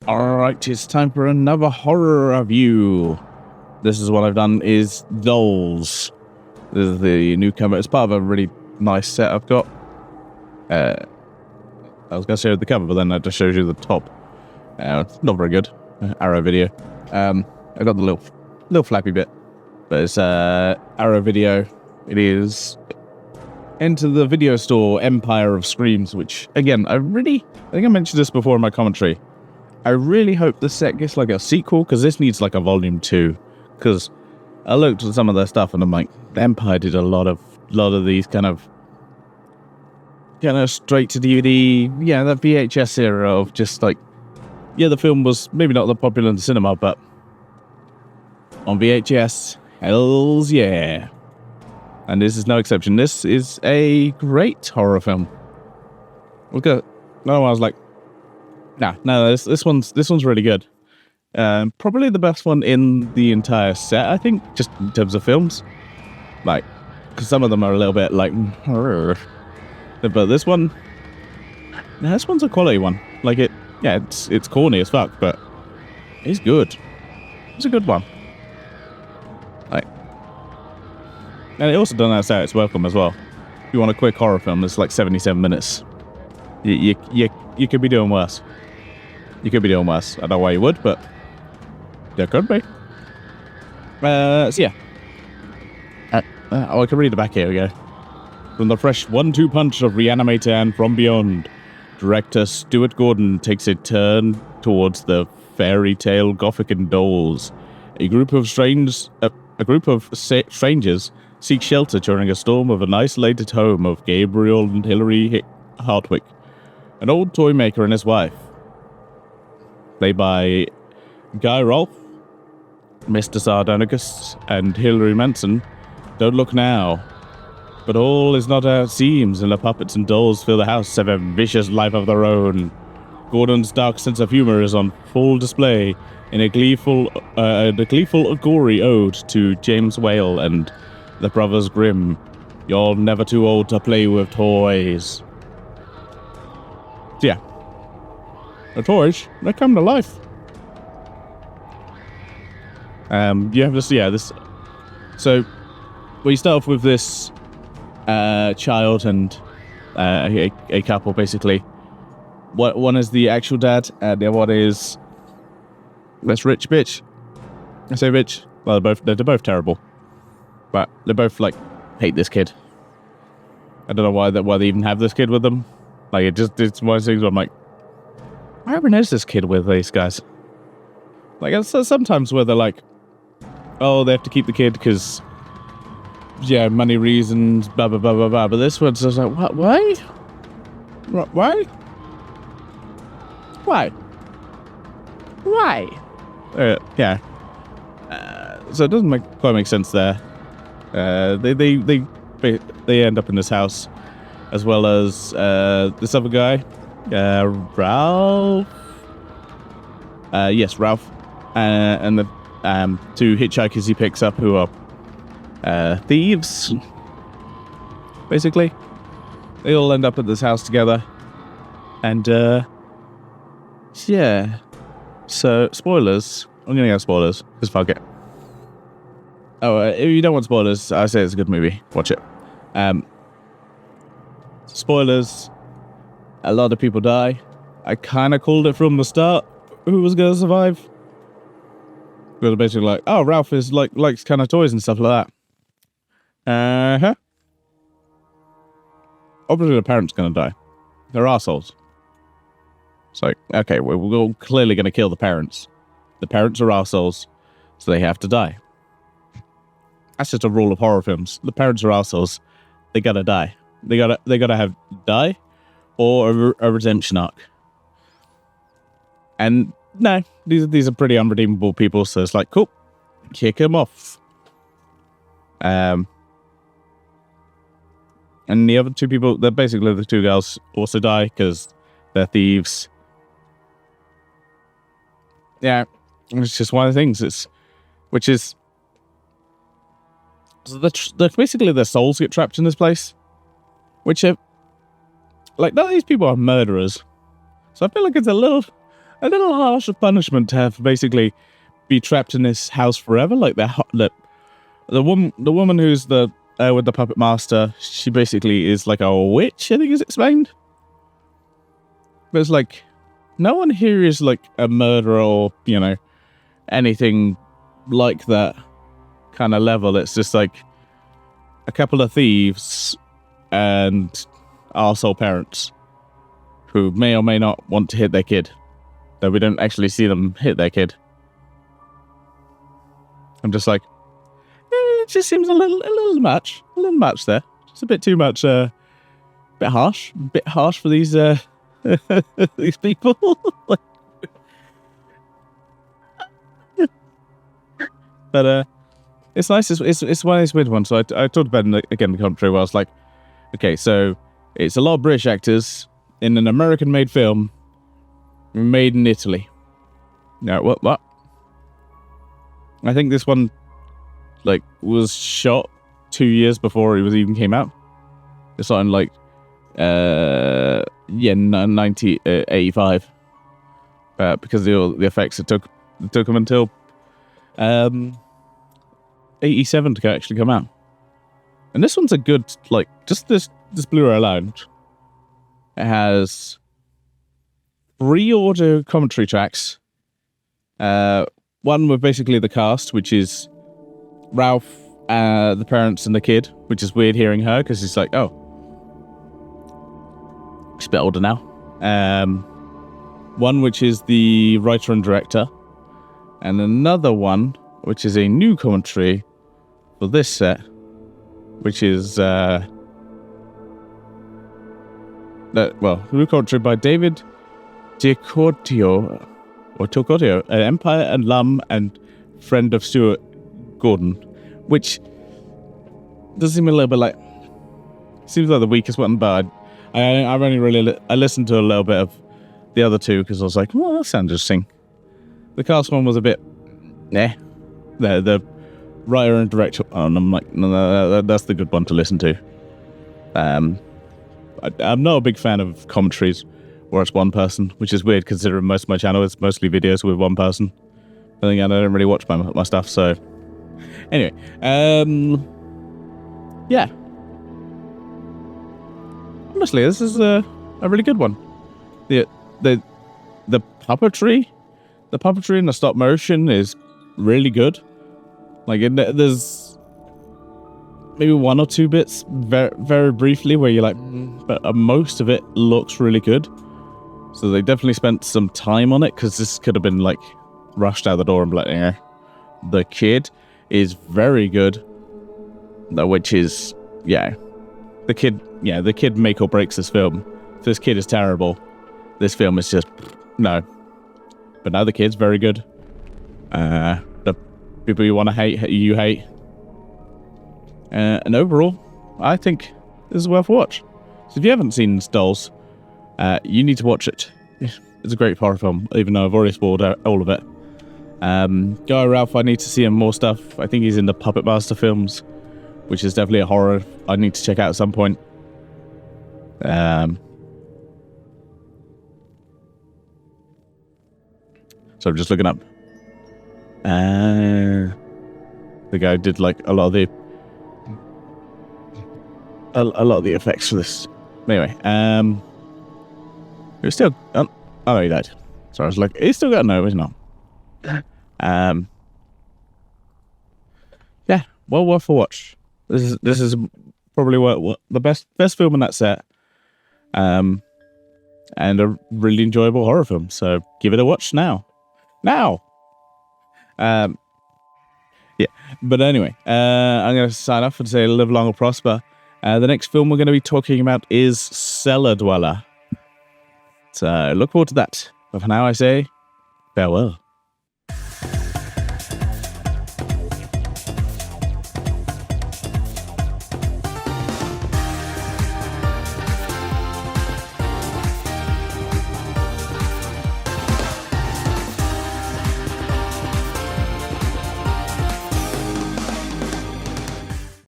Alright, it's time for another horror review. This is what I've done is Dolls. This is the newcomer. It's part of a really nice set I've got. I was going to show you the cover, but then I just showed you the top. It's not very good. Arrow Video. I got the little flappy bit. But it's Arrow Video. It is Enter the Video Store Empire of Screams, which, again, I think I mentioned this before in my commentary. I really hope the set gets like a sequel, because this needs like a volume 2. Because I looked at some of their stuff and I'm like, Empire did a lot of these kind of straight to DVD, that VHS era of just like, the film was maybe not that popular in the cinema, but on VHS, hells yeah. And this is no exception. This is a great horror film. Look at, no, I was like, no, this one's really good. Probably the best one in the entire set, I think, just in terms of films. Like, because some of them are a little bit like, but this one's a quality one. Like it's corny as fuck, but it's good. It's a good one. Like, and it also doesn't outside its welcome as well. If you want a quick horror film, it's like 77 minutes. You could be doing worse. You could be doing worse. I don't know why you would, but there could be. I can read the back here. We go. From the fresh 1-2 punch of Reanimator and From Beyond, director Stuart Gordon takes a turn towards the fairy tale Gothic and Dolls. A group of strangers seek shelter during a storm of an isolated home of Gabriel and Hilary Hartwick, an old toy maker and his wife. Played by Guy Rolfe, Mr. Sardonicus, and Hilary Manson. Don't look now. But all is not as it seems, and the puppets and dolls fill the house have a vicious life of their own. Gordon's dark sense of humor is on full display in a gleeful, gory ode to James Whale and the Brothers Grimm. You're never too old to play with toys. Yeah. The toys, they come to life. You have this, this. So, we start off with this child and a couple, basically. One is the actual dad, and the other one is this rich bitch. I say rich. Well, they're both terrible, but they both like hate this kid. I don't know why they even have this kid with them. Like it's one of those things where I'm like, why ever knows this kid with these guys? Like, sometimes where they're like, oh, they have to keep the kid because, money reasons, blah, blah, blah, blah, blah. But this one's just like, what? Why? Why? Why? Why? So it doesn't quite make sense there. They end up in this house, as well as this other guy. Ralph. Yes, Ralph. And the two hitchhikers he picks up who are thieves. Basically. They all end up at this house together. And, So, spoilers. I'm gonna go spoilers, because fuck it. Oh, if you don't want spoilers, I say it's a good movie. Watch it. Spoilers. A lot of people die. I kind of called it from the start who was going to survive. Because basically like, oh, Ralph is likes kind of toys and stuff like that. Obviously the parent's going to die. They're arseholes. It's like, okay, we're clearly going to kill the parents. The parents are arseholes, so they have to die. That's just a rule of horror films. The parents are arseholes. They gotta die. They gotta have die. Or a redemption arc. And no, these are pretty unredeemable people, so it's like, cool, kick them off. And the other two people, they're basically the two girls, also die because they're thieves. Yeah, it's just one of the things. Basically their souls get trapped in this place, which are. Like, none of these people are murderers. So I feel like it's a little a little harsh of punishment to have basically be trapped in this house forever. Like the woman who's the with the puppet master, she basically is like a witch, I think is explained. But it's like, no one here is like a murderer or, you know, anything like that kind of level. It's just like a couple of thieves and arsehole parents who may or may not want to hit their kid, though we don't actually see them hit their kid. I'm just like, it just seems a little much there. Just a bit too much, bit harsh for these these people. But it's nice. It's one of these weird ones. So I talked about it again in the commentary where I was like, okay, so it's a lot of British actors in an American-made film made in Italy. No, what? I think this one, like, was shot 2 years before it even came out. It's something like, 1985. Because the effects, it took them until 87 to actually come out. And this one's a good, like, just this Blu-ray alone. It has 3 audio commentary tracks. One with basically the cast, which is Ralph, the parents, and the kid, which is weird hearing her because it's like, oh, she's a bit older now. One which is the writer and director, and another one which is a new commentary for this set, which is new commentary by David Tocotio, an Empire alum and friend of Stuart Gordon, which does seem a little bit like, seems like the weakest one, but I've only really I listened to a little bit of the other two because I was like, well, that sounds interesting. The cast one was a bit, the writer and director, and I'm like, no, that's the good one to listen to. I'm not a big fan of commentaries where it's one person, which is weird considering most of my channel is mostly videos with one person. I don't really watch my stuff, so anyway, yeah. Honestly, this is a really good one. The puppetry and the stop motion is really good. Like, there's maybe 1 or 2 bits very, very briefly where you're like, but most of it looks really good. So they definitely spent some time on it, because this could have been like rushed out the door and be like, eh. The kid is very good, which is, the kid make or breaks this film. If this kid is terrible, this film is just no. But now the kid's very good. The people you want to hate, you hate. And overall, I think this is worth a watch. So if you haven't seen Dolls, you need to watch it. It's a great horror film, even though I've already spoiled all of it. Guy Ralph, I need to see him more stuff. I think he's in the Puppet Master films, which is definitely a horror I need to check out at some point. So I'm just looking up. The guy did like a lot of the effects for this. Anyway, it was still. Oh, he died. So I was like, he's still got no, he's not. Yeah, well worth a watch. This is probably what the best film in that set. And a really enjoyable horror film. So give it a watch now. Yeah. But anyway, I'm going to sign off and say live long and prosper. The next film we're going to be talking about is Cellar Dweller. So look forward to that. But for now, I say farewell.